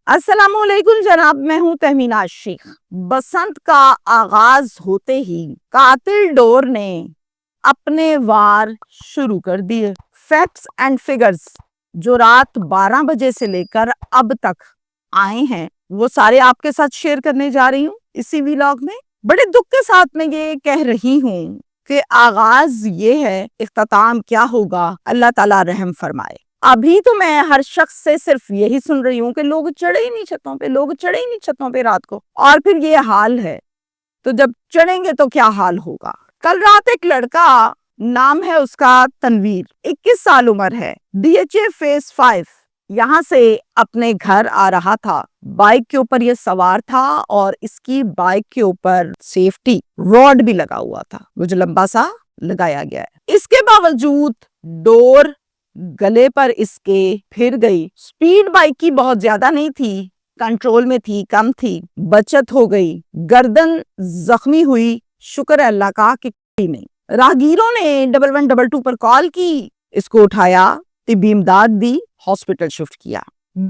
السلام علیکم جناب، میں ہوں تہمینہ شیخ۔ بسنت کا آغاز ہوتے ہی قاتل ڈور نے اپنے وار شروع کر دیے۔ فیکٹس اینڈ فگرز جو رات 12 بجے سے لے کر اب تک آئے ہیں وہ سارے آپ کے ساتھ شیئر کرنے جا رہی ہوں اسی ویلاگ میں۔ بڑے دکھ کے ساتھ میں یہ کہہ رہی ہوں کہ آغاز یہ ہے، اختتام کیا ہوگا، اللہ تعالیٰ رحم فرمائے۔ ابھی تو میں ہر شخص سے صرف یہی سن رہی ہوں کہ لوگ چڑھے ہی نہیں چھتوں پہ رات کو، اور پھر یہ حال ہے تو جب چڑھیں گے تو کیا حال ہوگا۔ کل رات ایک لڑکا، نام ہے اس کا تنویر، 21 سال عمر ہے، DHA فیز 5 یہاں سے اپنے گھر آ رہا تھا۔ بائک کے اوپر یہ سوار تھا اور اس کی بائک کے اوپر سیفٹی راڈ بھی لگا ہوا تھا، وہ جو لمبا سا لگایا گیا ہے۔ اس کے باوجود ڈور گلے پر اس کے پھر گئی۔ سپیڈ بائک کی بہت زیادہ نہیں تھی، کنٹرول میں تھی، کم تھی، بچت ہو گئی، گردن زخمی ہوئی، شکر ہے اللہ کا کہ کوئی نہیں۔ راہگیروں نے 1112 پر کال کی، اس کو اٹھایا، طبی امداد دی، ہاسپٹل شفٹ کیا۔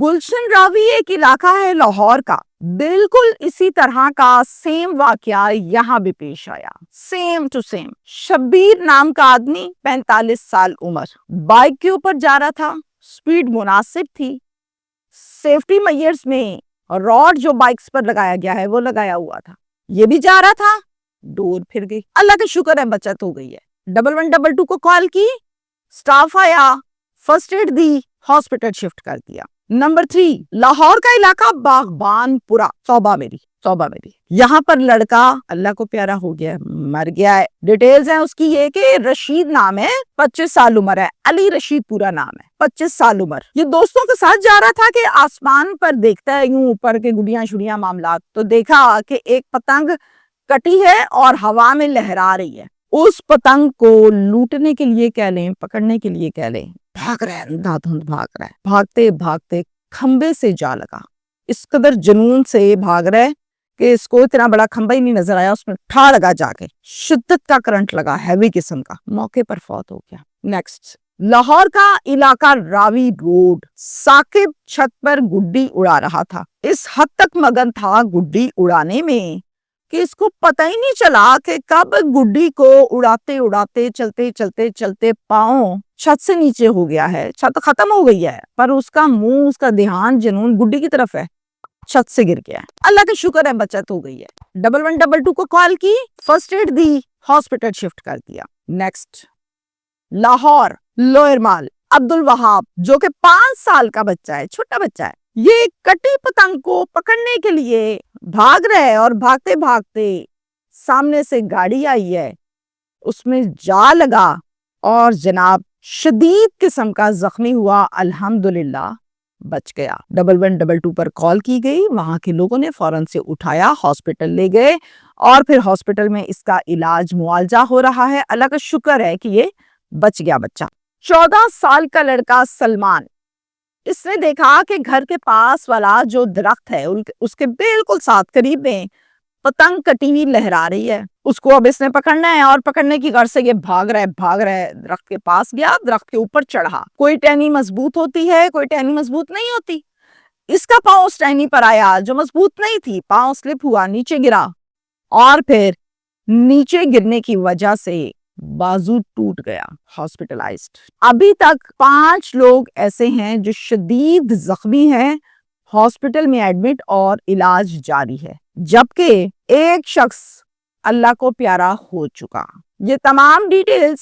گلشن راوی ایک علاقہ ہے لاہور کا، بالکل اسی طرح کا سیم واقعہ یہاں بھی پیش آیا، سیم ٹو سیم۔ شبیر نام کا آدمی، 45 سال عمر، بائک کے اوپر جا رہا تھا، سپیڈ مناسب تھی، سیفٹی میئرز میں راڈ جو بائکس پر لگایا گیا ہے وہ لگایا ہوا تھا، یہ بھی جا رہا تھا، ڈور پھر گئی۔ اللہ کا شکر ہے بچت ہو گئی ہے۔ 1112 کو کال کی، سٹاف آیا، فرسٹ ایڈ دی، ہاسپٹل شفٹ کر دیا۔ نمبر 3، لاہور کا علاقہ باغبان پورا، صوبہ میری یہاں پر لڑکا اللہ کو پیارا ہو گیا، مر گیا ہے۔ ڈیٹیلز ہیں اس کی یہ کہ رشید نام ہے، 25 سال عمر ہے، علی رشید پورا نام ہے، 25 سال عمر۔ یہ دوستوں کے ساتھ جا رہا تھا کہ آسمان پر دیکھتا ہے یوں اوپر کے گڑیاں شڑیاں معاملات، تو دیکھا کہ ایک پتنگ کٹی ہے اور ہوا میں لہرا رہی ہے۔ اس پتنگ کو لوٹنے کے لیے کہہ لیں، پکڑنے کے لیے کہہ لیں، بھاگ رہا ہے، اندھا-دھند بھاگ رہا ہے، بھاگتے بھاگتے کھمبے سے جا لگا۔ اس قدر جنون سے بھاگ رہا ہے کہ اس کو اتنا بڑا کھمبا ہی نہیں نظر آیا، اس میں ٹھا لگا جا کے، شدت کا کرنٹ لگا، ہیوی قسم کا، موقع پر فوت ہو گیا۔ نیکسٹ، لاہور کا علاقہ راوی روڈ، ثاقب چھت پر گڈی اڑا رہا تھا، اس حد تک مگن تھا گڈی اڑانے میں کہ اس کو پتہ ہی نہیں چلا کہ کب گڈی کو اڑاتے اڑاتے چلتے پاؤں چھت سے نیچے ہو گیا ہے، چھت ختم ہو گئی ہے، پر اس کا منہ، اس کا دھیان جنون گڈی کی طرف ہے، چھت سے گر گیا ہے۔ اللہ کا شکر ہے بچت ہو گئی ہے۔ 1112 کو کال کی، فرسٹ ایڈ دی، ہاسپٹل شفٹ کر دیا۔ نیکسٹ، لاہور لوئر مال، عبد الوہاب جو کہ 5 سال کا بچہ ہے، چھوٹا بچہ ہے، یہ کٹی پتنگ کو پکڑنے کے لیے بھاگ رہے اور بھاگتے بھاگتے سامنے سے گاڑی آئی ہے، اس میں جا لگا اور جناب شدید قسم کا زخمی ہوا، الحمدللہ بچ گیا۔ 1112 پر کال کی گئی، وہاں کے لوگوں نے فوراً سے اٹھایا، ہاسپٹل لے گئے اور پھر ہاسپٹل میں اس کا علاج معالجہ ہو رہا ہے۔ اللہ کا شکر ہے کہ یہ بچ گیا بچہ۔ 14 سال کا لڑکا سلمان، اس نے دیکھا کہ گھر کے پاس والا جو درخت ہے اس کے بالکل ساتھ قریب میں پتنگ کٹی ہوئی لہرا رہی ہے، اس کو اب اس نے پکڑنا ہے اور پکڑنے کی غرض سے یہ بھاگ رہا ہے، درخت کے پاس گیا، درخت کے اوپر چڑھا۔ کوئی ٹہنی مضبوط ہوتی ہے، کوئی ٹہنی مضبوط نہیں ہوتی، اس کا پاؤں اس ٹہنی پر آیا جو مضبوط نہیں تھی، پاؤں سلپ ہوا، نیچے گرا اور پھر نیچے گرنے کی وجہ سے بازو ٹوٹ گیا، ہاسپٹلائزڈ۔ ابھی تک 5 لوگ ایسے ہیں جو شدید زخمی ہیں، ہاسپٹل میں ایڈمٹ اور علاج جاری ہے، جبکہ ایک شخص اللہ کو پیارا ہو چکا۔ یہ تمام ڈیٹیلز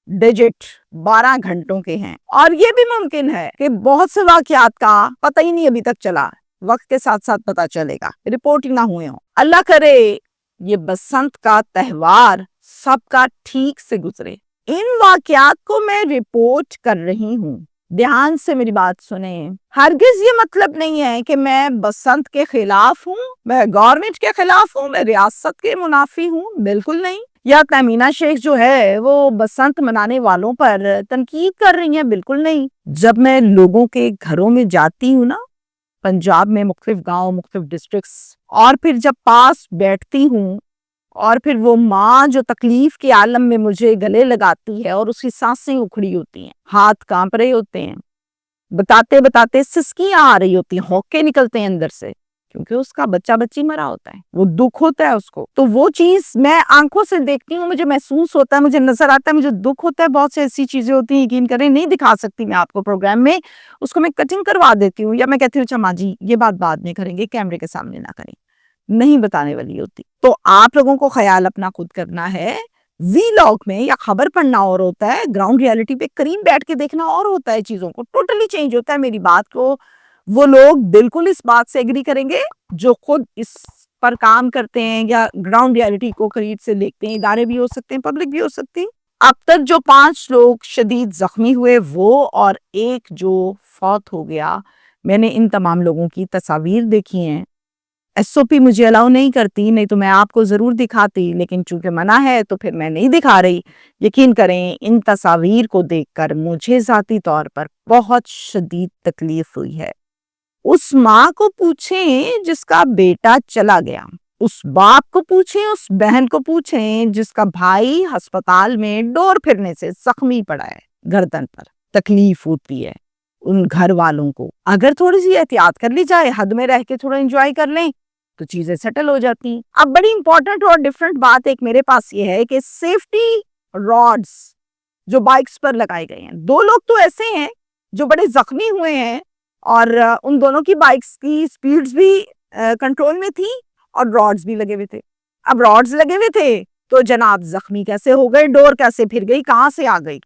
ڈیجٹ 12 گھنٹوں کے ہیں، اور یہ بھی ممکن ہے کہ بہت سے واقعات کا پتہ ہی نہیں ابھی تک چلا، وقت کے ساتھ ساتھ پتہ چلے گا، رپورٹ ہی نہ ہوئے ہوں۔ اللہ کرے یہ بسنت کا تہوار سب کا ٹھیک سے گزرے۔ ان واقعات کو میں رپورٹ کر رہی ہوں، دھیان سے میری بات سنیں۔ ہرگز یہ مطلب نہیں ہے کہ میں بسنت کے خلاف ہوں، میں گورنمنٹ کے خلاف ہوں، میں ریاست کے منافی ہوں، بالکل نہیں۔ یا تہمینہ شیخ جو ہے وہ بسنت منانے والوں پر تنقید کر رہی ہیں، بالکل نہیں۔ جب میں لوگوں کے گھروں میں جاتی ہوں نا، پنجاب میں مختلف گاؤں، مختلف ڈسٹرکٹس، اور پھر جب پاس بیٹھتی ہوں اور پھر وہ ماں جو تکلیف کے عالم میں مجھے گلے لگاتی ہے اور اس کی سانسیں اکھڑی ہوتی ہیں، ہاتھ کانپ رہے ہوتے ہیں، بتاتے بتاتے سسکیاں آ رہی ہوتی ہیں, ہوکے نکلتے ہیں اندر سے, کیونکہ اس کا بچہ بچی مرا ہوتا ہے, وہ دکھ ہوتا ہے اس کو. تو وہ چیز میں آنکھوں سے دیکھتی ہوں, مجھے محسوس ہوتا ہے, مجھے نظر آتا ہے, مجھے دکھ ہوتا ہے. بہت سی ایسی چیزیں ہوتی ہیں, یقین کریں نہیں دکھا سکتی میں آپ کو پروگرام میں, اس کو میں کٹنگ کروا دیتی ہوں, یا میں کہتی ہوں اچھا ماں جی یہ بات بعد میں کریں گے, کیمرے کے سامنے نہ کریں, نہیں بتانے والی ہوتی. تو آپ لوگوں کو خیال اپنا خود کرنا ہے. وی لاگ میں یا خبر پڑھنا اور ہوتا ہے, گراؤنڈ ریالٹی پہ قریب بیٹھ کے دیکھنا اور ہوتا ہے, چیزوں کو ٹوٹلی چینج ہوتا ہے. میری بات کو وہ لوگ بالکل اس بات سے ایگری کریں گے جو خود اس پر کام کرتے ہیں یا گراؤنڈ ریالٹی کو قریب سے دیکھتے ہیں. ادارے بھی ہو سکتے ہیں, پبلک بھی ہو سکتی ہے. اب تک جو 5 لوگ شدید زخمی ہوئے وہ اور ایک جو فوت ہو گیا, میں نے ان تمام لوگوں کی تصاویر دیکھی ہیں. ایس او پی مجھے الاؤ نہیں کرتی, نہیں تو میں آپ کو ضرور دکھاتی, لیکن چونکہ منع ہے تو پھر میں نہیں دکھا رہی. یقین کریں ان تصاویر کو دیکھ کر مجھے ذاتی طور پر بہت شدید تکلیف ہوئی ہے. اس ماں کو پوچھیں جس کا بیٹا چلا گیا, اس باپ کو پوچھیں, اس بہن کو پوچھیں جس کا بھائی ہسپتال میں ڈور پھرنے سے زخمی پڑا ہے گردن پر. تکلیف ہوتی ہے ان گھر والوں کو. اگر تھوڑی سی احتیاط کر لی جائے, حد میں رہ کے تھوڑا انجوائے کر لیں تو چیزیں سیٹل ہو جاتی ہیں. اب بڑی امپورٹنٹ اور ڈفرنٹ بات ایک میرے پاس یہ ہے کہ سیفٹی راڈز جو بائکس پر لگائے گئے ہیں, 2 لوگ تو ایسے ہیں جو بڑے زخمی ہوئے ہیں اور ان دونوں کی بائکس کی سپیڈز بھی کنٹرول میں تھی اور راڈز بھی لگے ہوئے تھے. اب راڈز لگے ہوئے تھے تو جناب زخمی کیسے ہو گئے, ڈور کیسے پھر گئی, کہاں سے آ گئی,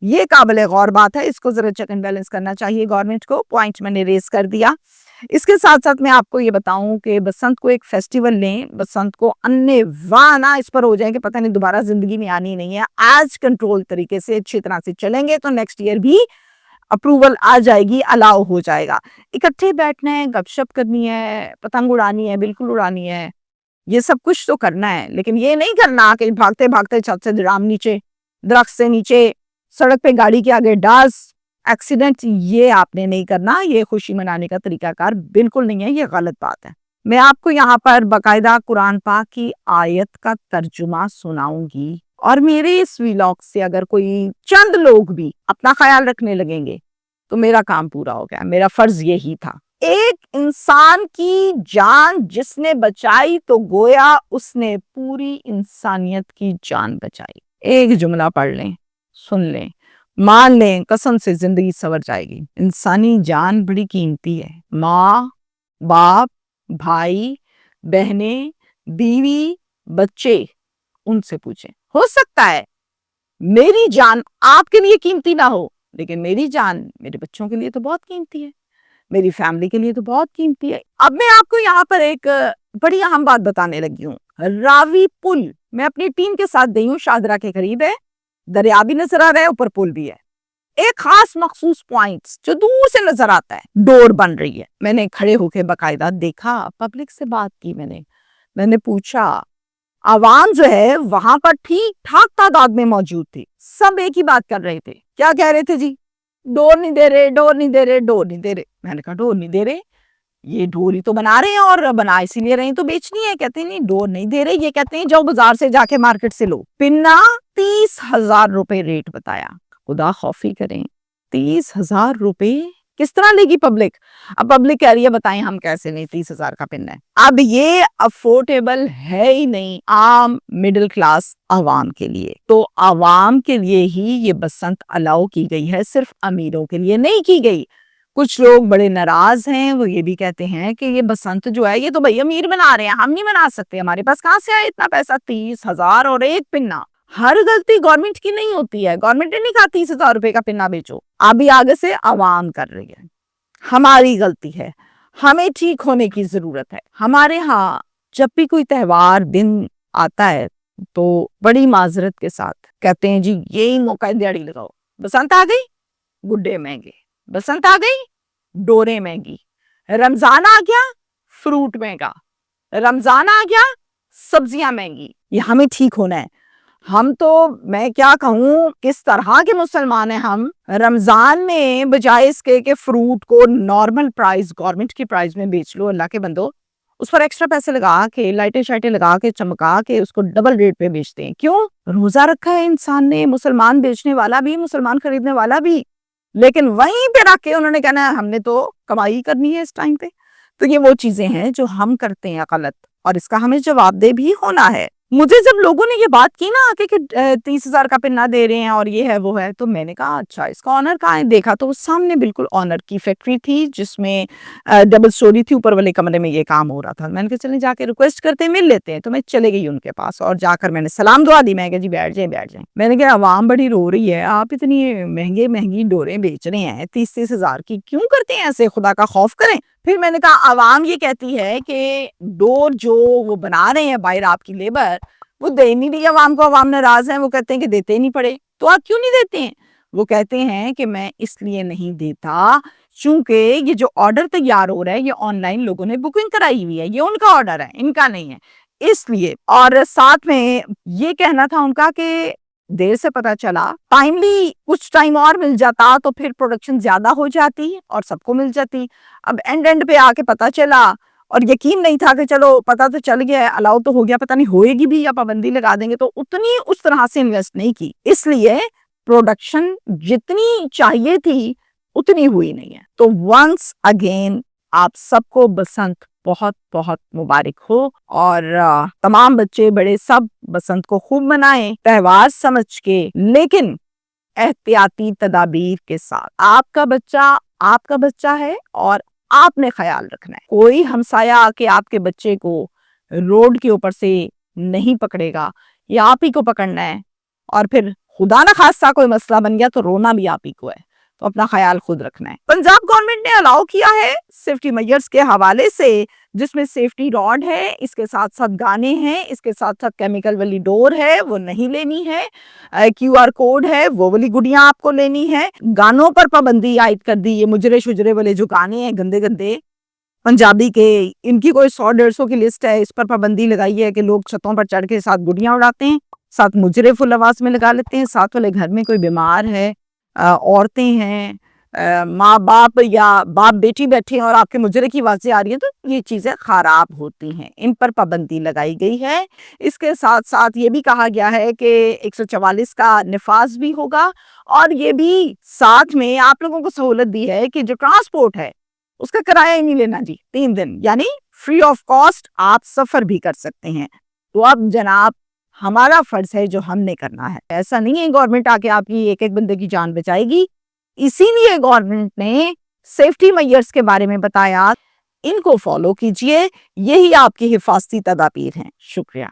یہ قابل غور بات ہے. اس کو ذرا چیک اینڈ بیلنس کرنا چاہیے گورنمنٹ کو. پوائنٹ میں نے ریز کر دیا. اس کے ساتھ ساتھ میں آپ کو یہ بتاؤں کہ بسنت کو ایک فیسٹیول لیں, بسنت کو انے وانا اس پر ہو جائیں کہ پتہ نہیں دوبارہ زندگی میں آنی نہیں ہے. ایز کنٹرول طریقے سے اچھی طرح سے چلیں گے تو نیکسٹ ایئر بھی اپروول آ جائے گی, الاؤ ہو جائے گا. اکٹھے بیٹھنا ہے, گپ شپ کرنی ہے, پتنگ اڑانی ہے, بالکل اڑانی ہے, یہ سب کچھ تو کرنا ہے, لیکن یہ نہیں کرنا کہ بھاگتے بھاگتے چھت سے ڈرام نیچے, درخت سے نیچے, سڑک پہ گاڑی کے آگے ڈاس, ایکسیڈنٹ, یہ آپ نے نہیں کرنا. یہ خوشی منانے کا طریقہ کار بالکل نہیں ہے, یہ غلط بات ہے. میں آپ کو یہاں پر باقاعدہ قرآن پاک کی آیت کا ترجمہ سناؤں گی, اور میرے اس ویلاگ سے اگر کوئی چند لوگ بھی اپنا خیال رکھنے لگیں گے تو میرا کام پورا ہو گیا. میرا فرض یہی تھا. ایک انسان کی جان جس نے بچائی تو گویا اس نے پوری انسانیت کی جان بچائی. ایک جملہ پڑھ لیں, سن لیں, مان لیں, قسم سے زندگی سنور جائے گی. انسانی جان بڑی قیمتی ہے. ماں, باپ, بھائی, بہنیں, بیوی, بچے, ان سے پوچھیں. ہو سکتا ہے میری جان آپ کے لیے قیمتی نہ ہو, لیکن میری جان میرے بچوں کے لیے تو بہت قیمتی ہے, میری فیملی کے لیے تو بہت قیمتی ہے. اب میں آپ کو یہاں پر ایک بڑی اہم بات بتانے لگی ہوں. راوی پل میں اپنی ٹیم کے ساتھ گئی ہوں, شاہدرہ کے قریب ہے, دریا بھی نظر آ رہا ہے, اوپر پل بھی ہے. ایک خاص مخصوص پوائنٹس جو دور سے نظر آتا ہے, ڈور بن رہی ہے. میں نے کھڑے ہو کے باقاعدہ دیکھا, پبلک سے بات کی, میں نے پوچھا. عوام جو ہے وہاں پر ٹھیک ٹھاک تعداد میں موجود تھی, سب ایک ہی بات کر رہے تھے. کیا کہہ رہے تھے جی؟ ڈور نہیں دے رہے, ڈور نہیں دے رہے, ڈور نہیں دے رہے. میں نے کہا ڈور نہیں دے رہے, یہ ڈور ہی تو بنا رہے ہیں, اور بنا اسی لیے رہے ہیں تو بیچنی ہے. کہتے ہیں نہیں ڈور نہیں دے رہے, یہ کہتے ہیں جاؤ بازار سے جا کے مارکیٹ سے لو. پنا 30,000 روپے ریٹ بتایا. خدا خوفی کریں, 30,000 روپے کس طرح لے گی پبلک؟ اب پبلک کہہ رہی ہے بتائیں ہم کیسے نہیں, 30,000 کا پن ہے. اب یہ افورڈیبل ہے ہی نہیں عام مڈل کلاس عوام کے لیے. تو عوام کے لیے ہی یہ بسنت الاؤ کی گئی ہے, صرف امیروں کے لیے نہیں کی گئی. کچھ لوگ بڑے ناراض ہیں, وہ یہ بھی کہتے ہیں کہ یہ بسنت جو ہے یہ تو بھئی امیر بنا رہے ہیں, ہم نہیں بنا سکتے, ہمارے پاس کہاں سے آئے اتنا پیسہ. 30,000 اور ایک پنا. ہر غلطی گورنمنٹ کی نہیں ہوتی ہے, گورنمنٹ نے نہیں کہا 30,000 روپے کا پنا بیچو. ابھی آگے سے عوام کر رہی ہے, ہماری غلطی ہے, ہمیں ٹھیک ہونے کی ضرورت ہے. ہمارے ہاں جب بھی کوئی تہوار دن آتا ہے تو بڑی معذرت کے ساتھ کہتے ہیں جی یہی موقع دیہڑی لگاؤ. بسنت آ گئی, گڈے مہنگے. بسنت آ گئی, ڈورے مہنگی. رمضان آ گیا, فروٹ مہنگا. رمضان آ گیا, سبزیاں مہنگی. یہ ہمیں ٹھیک ہونا ہے. ہم تو میں کیا کہوں کس طرح کے مسلمان ہیں ہم. رمضان میں بجائے اس کے کہ فروٹ کو نارمل پرائز گورنمنٹ کی پرائز میں بیچ لو, اللہ کے بندو, اس پر ایکسٹرا پیسے لگا کے, لائٹیں شائٹیں لگا کے, چمکا کے اس کو ڈبل ریٹ پہ بیچتے ہیں. کیوں؟ روزہ رکھا ہے انسان نے, مسلمان بیچنے والا بھی, مسلمان خریدنے والا بھی. لیکن وہیں پہ رکھ کے انہوں نے کہنا ہے ہم نے تو کمائی کرنی ہے اس ٹائم پہ. تو یہ وہ چیزیں ہیں جو ہم کرتے ہیں غلط، اور اس کا ہمیں جواب دہ بھی ہونا ہے. مجھے جب لوگوں نے یہ بات کی نا کہ 30,000 کا پن نہ دے رہے ہیں اور یہ ہے وہ ہے، تو میں نے کہا اچھا اس کا آنر کہاں ہے. دیکھا تو سامنے بالکل آنر کی فیکٹری تھی جس میں ڈبل سٹوری تھی، اوپر والے کمرے میں یہ کام ہو رہا تھا. میں نے کہا چلیں جا کے ریکویسٹ کرتے ہیں مل لیتے ہیں. تو میں چلے گئی ان کے پاس اور جا کر میں نے سلام دعا دی. میں کہا جی بیٹھ جائیں بیٹھ جائیں. میں نے کہا عوام بڑی رو رہی ہے، آپ اتنی مہنگی ڈوریں بیچ رہے ہیں 30,000 کی، کیوں کرتے ہیں ایسے؟ خدا کا خوف کریں. پھر میں نے کہا عوام یہ کہتی ہے کہ ڈور جو وہ بنا رہے ہیں باہر آپ کی لیبر، وہ دے نہیں رہی عوام کو، عوام ناراض ہیں. وہ کہتے ہیں کہ دیتے ہی نہیں پڑے. تو آپ کیوں نہیں دیتے ہیں؟ وہ کہتے ہیں کہ میں اس لیے نہیں دیتا چونکہ یہ جو آرڈر تیار ہو رہا ہے یہ آن لائن لوگوں نے بکنگ کرائی ہوئی ہے، یہ ان کا آرڈر ہے، ان کا نہیں ہے، اس لیے. اور ساتھ میں یہ کہنا تھا ان کا کہ دیر سے پتا چلا، ٹائملی کچھ ٹائم اور مل جاتا تو پھر پروڈکشن زیادہ ہو جاتی اور سب کو مل جاتی. اب اینڈ پہ آ کے پتا چلا اور یقین نہیں تھا کہ چلو پتا تو چل گیا، الاؤ تو ہو گیا، پتہ نہیں ہوئے گی بھی یا پابندی لگا دیں گے. تو اتنی اس طرح سے انویسٹ نہیں کی، اس لیے پروڈکشن جتنی چاہیے تھی اتنی ہوئی نہیں ہے. تو ونس اگین آپ سب کو بسنت بہت بہت مبارک ہو، اور تمام بچے بڑے سب بسنت کو خوب منائیں تہوار سمجھ کے، لیکن احتیاطی تدابیر کے ساتھ. آپ کا بچہ ہے اور آپ نے خیال رکھنا ہے. کوئی ہمسایہ آ کے آپ کے بچے کو روڈ کے اوپر سے نہیں پکڑے گا، یہ آپ ہی کو پکڑنا ہے، اور پھر خدا نہ خواستہ کوئی مسئلہ بن گیا تو رونا بھی آپ ہی کو ہے. تو اپنا خیال خود رکھنا ہے. پنجاب گورنمنٹ نے الاؤ کیا ہے سیفٹی میجرز کے حوالے سے، جس میں سیفٹی راڈ ہے، اس کے ساتھ ساتھ گانے ہیں، اس کے ساتھ ساتھ کیمیکل والی ڈور ہے وہ نہیں لینی ہے، QR کوڈ ہے وہ والی گڑیاں آپ کو لینی ہے. گانوں پر پابندی عائد کر دی، یہ مجرے شجرے والے جو گانے ہیں گندے گندے پنجابی کے، ان کی کوئی 100-150 کی لسٹ ہے، اس پر پابندی لگائی ہے کہ لوگ چھتوں پر چڑھ کے ساتھ گڑیاں اڑاتے ہیں، ساتھ مجرے فل آواز میں لگا لیتے ہیں. ساتھ والے گھر میں کوئی بیمار ہے، عورتیں ہیں، ماں باپ یا باپ بیٹی بیٹھے ہیں اور آپ کے مجرے کی آوازیں آ رہی ہیں، تو یہ چیزیں خراب ہوتی ہیں، ان پر پابندی لگائی گئی ہے. اس کے ساتھ ساتھ یہ بھی کہا گیا ہے کہ 144 کا نفاذ بھی ہوگا، اور یہ بھی ساتھ میں آپ لوگوں کو سہولت دی ہے کہ جو ٹرانسپورٹ ہے اس کا کرایہ ہی نہیں لینا جی. 3 دن یعنی فری آف کاسٹ آپ سفر بھی کر سکتے ہیں. تو اب جناب ہمارا فرض ہے جو ہم نے کرنا ہے. ایسا نہیں ہے گورنمنٹ آ کے آپ کی ایک بندے کی جان بچائے گی، اسی لیے گورنمنٹ نے سیفٹی میجرز کے بارے میں بتایا، ان کو فالو کیجئے، یہی آپ کی حفاظتی تدابیر ہیں. شکریہ.